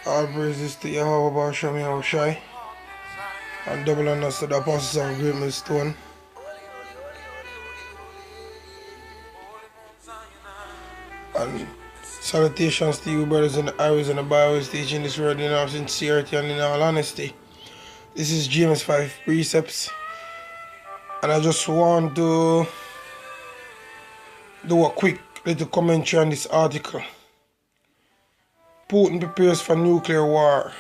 All praises to Yahweh Bashem Yahushai, and double honors to the apostles of Great Millstone. And salutations to you brothers in the highways and the byways, teaching this word in all sincerity and in all honesty. This is GMS5PRECEPTS, and I just want to do a quick little commentary on this article. Putin prepares for nuclear war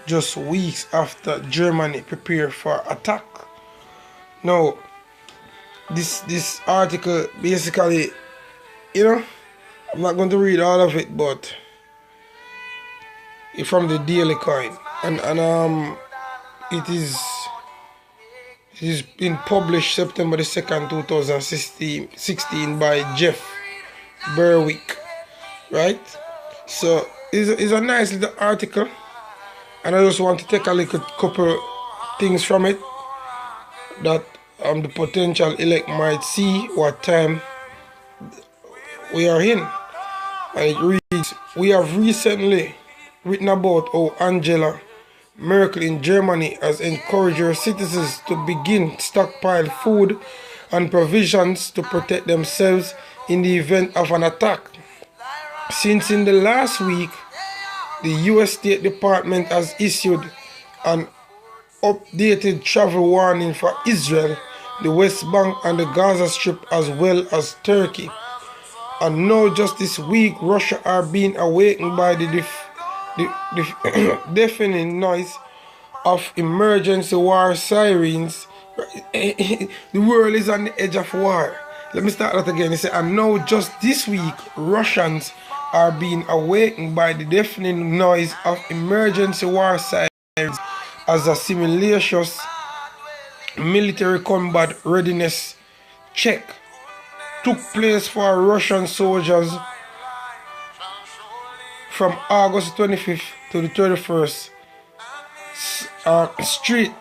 just weeks after Germany prepared for attack. Now, this article basically, I'm not going to read all of it, but it's from the Daily Coin, and it is been published September the 2nd, 2016 by Jeff Berwick, right? So it's a nice little article, and I just want to take a couple things from it that the potential elect might see what time we are in. And it reads, we have recently written about how Angela Merkel in Germany has encouraged her citizens to begin stockpile food and provisions to protect themselves in the event of an attack. Since in the last week, the US State Department has issued an updated travel warning for Israel, the West Bank and the Gaza Strip, as well as Turkey. And now just this week, Russia are being awakened by the deafening noise of emergency war sirens. The world is on the edge of war. Let me start that again. He said, and now just this week, Russians are being awakened by the deafening noise of emergency war sirens as a simultaneous military combat readiness check took place for Russian soldiers from August 25th to the 31st. Street,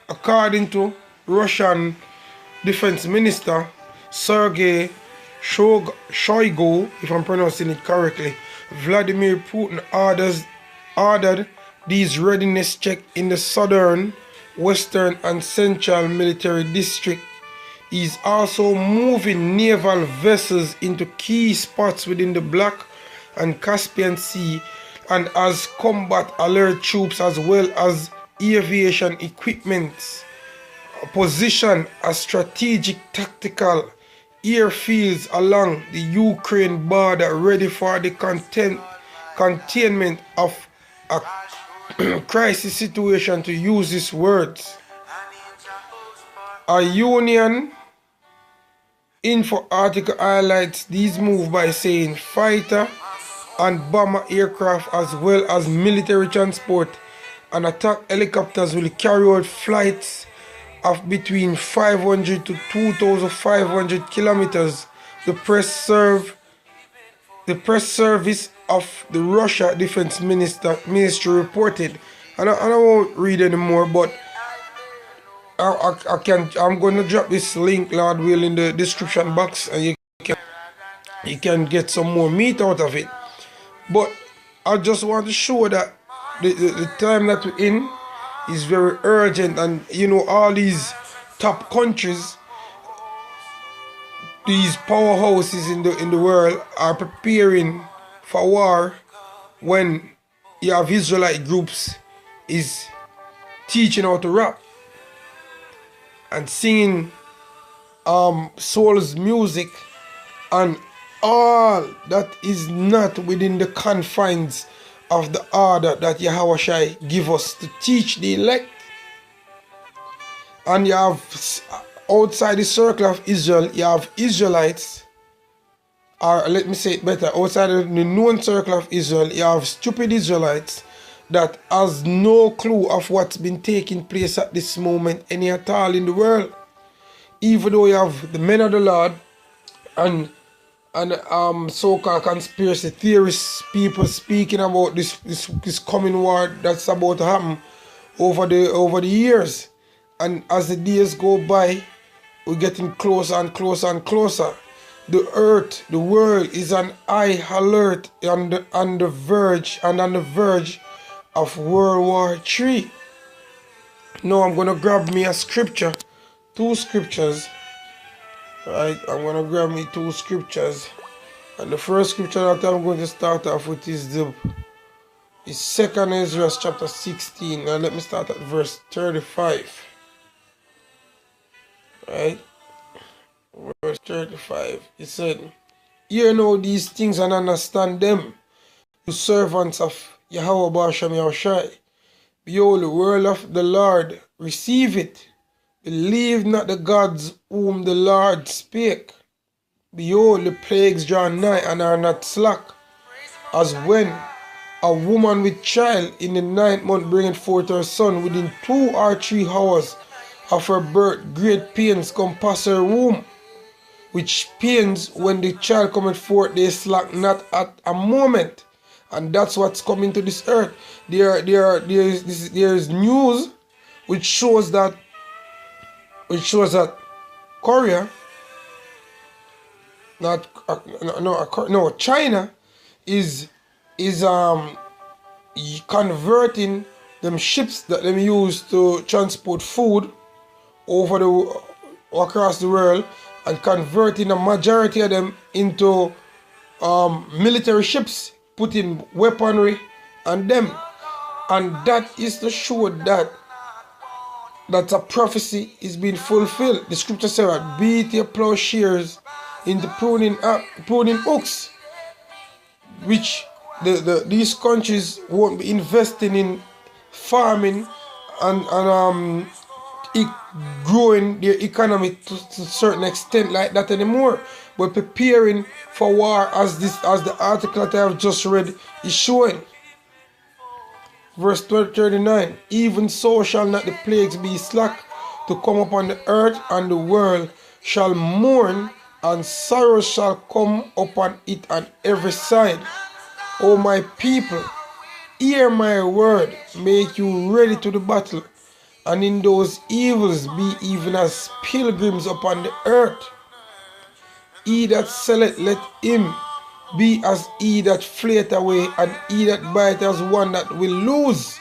according to Russian Defense Minister Sergei Shoigu, if I'm pronouncing it correctly, Vladimir Putin ordered these readiness checks in the southern, western and central military district. He's also moving naval vessels into key spots within the Black and Caspian Sea, and as combat alert troops as well as aviation equipment position as strategic tactical airfields along the Ukraine border ready for the containment of a crisis situation, to use these words. A Union info article highlights these moves by saying fighter and bomber aircraft as well as military transport and attack helicopters will carry out flights of between 500 to 2,500 kilometers. The press service of the Russia Defense Ministry reported, and I won't read anymore, but I'm going to drop this link, Lord will, in the description box, and you can get some more meat out of it. But I just want to show that the time that we're in is very urgent, and all these top countries, these powerhouses in the world are preparing for war when you have Israelite groups is teaching how to rap and singing soul's music and all that is not within the confines of the order that Yahushua give us to teach the elect. And you have outside the circle of Israel, you have Israelites, or let me say it better, outside of the known circle of Israel, you have stupid Israelites that has no clue of what's been taking place at this moment any at all in the world. Even though you have the men of the Lord and so-called conspiracy theorists, people speaking about this coming war that's about to happen over the years, and as the days go by, we're getting closer and closer and closer. The earth, the world is on high alert on the verge of World War III. Now I'm gonna grab me a scripture, two scriptures. Right, I'm gonna grab me two scriptures. And the first scripture that I'm going to start off with is 2nd Ezra chapter 16. Now let me start at verse 35. Right? Verse 35. It said, "Hear now these things and understand them, you servants of Yahweh Basham Yahushai. Behold, the word of the Lord, receive it. Believe not the gods whom the Lord spake. Behold, the plagues draw nigh and are not slack, as when a woman with child in the 9th month bringeth forth her son, within 2 or 3 hours of her birth, great pains compass her womb, which pains when the child cometh forth, they slack not at a moment." And that's what's coming to this earth. There's news which shows that Korea, China is converting them ships that them use to transport food across the world, and converting a majority of them into military ships, putting weaponry on them. And that is to show that a prophecy is being fulfilled. The scripture says, "Beat your plowshares into pruning hooks," which these countries won't be investing in farming and growing their economy to a certain extent like that anymore, but preparing for war, as the article that I have just read is showing. Verse 39, "Even so shall not the plagues be slack to come upon the earth, and the world shall mourn, and sorrow shall come upon it on every side. O my people, hear my word, make you ready to the battle, and in those evils be even as pilgrims upon the earth. He that selleth, let him be as he that fleeth away, and he that biteth as one that will lose."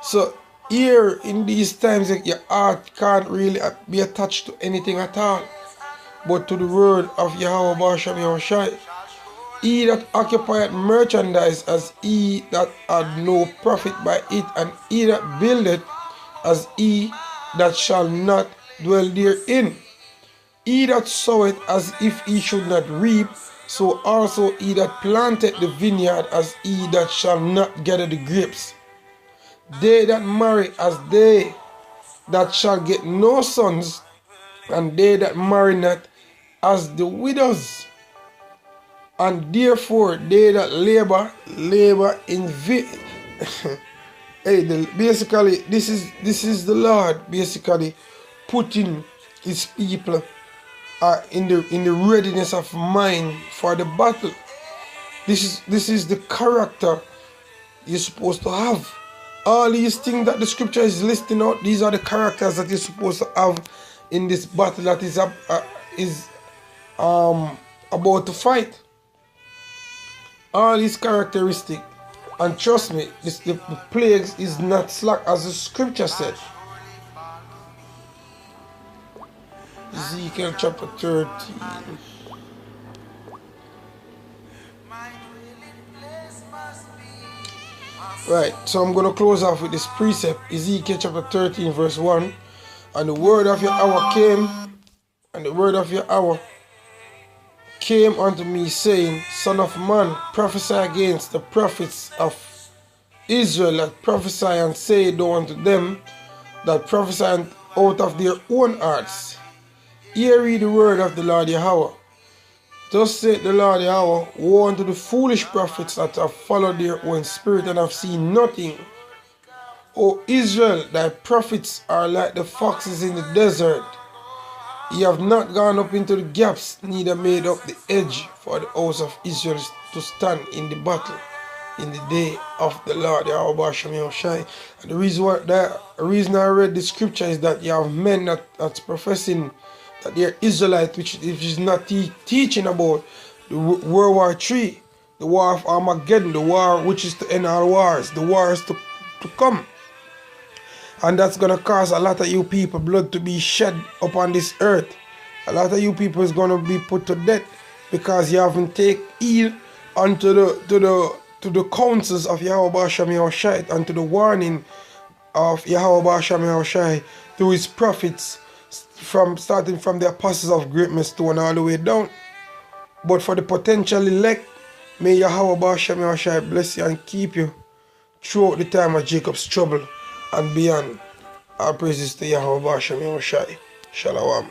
So here in these times, your heart can't really be attached to anything at all, but to the word of Yahweh Basham Yahushai. "He that occupieth merchandise as he that had no profit by it, and he that buildeth as he that shall not dwell therein. He that soweth as if he should not reap, so also he that planteth the vineyard as he that shall not gather the grapes. They that marry as they that shall get no sons, and they that marry not as the widows. And therefore they that labor in vain." Basically, this is the Lord basically putting his people in the readiness of mind for the battle. This is the character you're supposed to have. All these things that the scripture is listing out, these are the characters that you're supposed to have in this battle that is about to fight. All these characteristics, and trust me, the plagues is not slack, as the scripture said. Ezekiel chapter 13. Right, so I'm going to close off with this precept. Ezekiel chapter 13 verse 1. "And the word of Yahweh came unto me, saying, Son of man, prophesy against the prophets of Israel that prophesy, and say thou unto them that prophesy out of their own hearts. Hear ye the word of the Lord Yahweh. Thus saith the Lord Yahweh, woe unto the foolish prophets that have followed their own spirit and have seen nothing. O Israel, thy prophets are like the foxes in the desert. Ye have not gone up into the gaps, neither made up the edge for the house of Israel to stand in the battle in the day of the Lord Yahweh Basham Yahushai." And the reason I read the scripture is that you have men that's professing that they're Israelites, which is not teaching about the World War III, the war of Armageddon, the war which is to end all wars, the wars to come. And that's going to cause a lot of you people blood to be shed upon this earth. A lot of you people is going to be put to death because you haven't taken heed unto the counsels of Yahweh Ba'ashem Yahushai and to the warning of Yahweh Ba'ashem Yahushai through his prophets, starting from the apostles of great millstone all the way down. But for the potential elect, may Yahweh Ba'ashem Yahushai bless you and keep you throughout the time of Jacob's trouble and beyond. All praises to Yahweh Ba'ashem Yahushai. Shalom.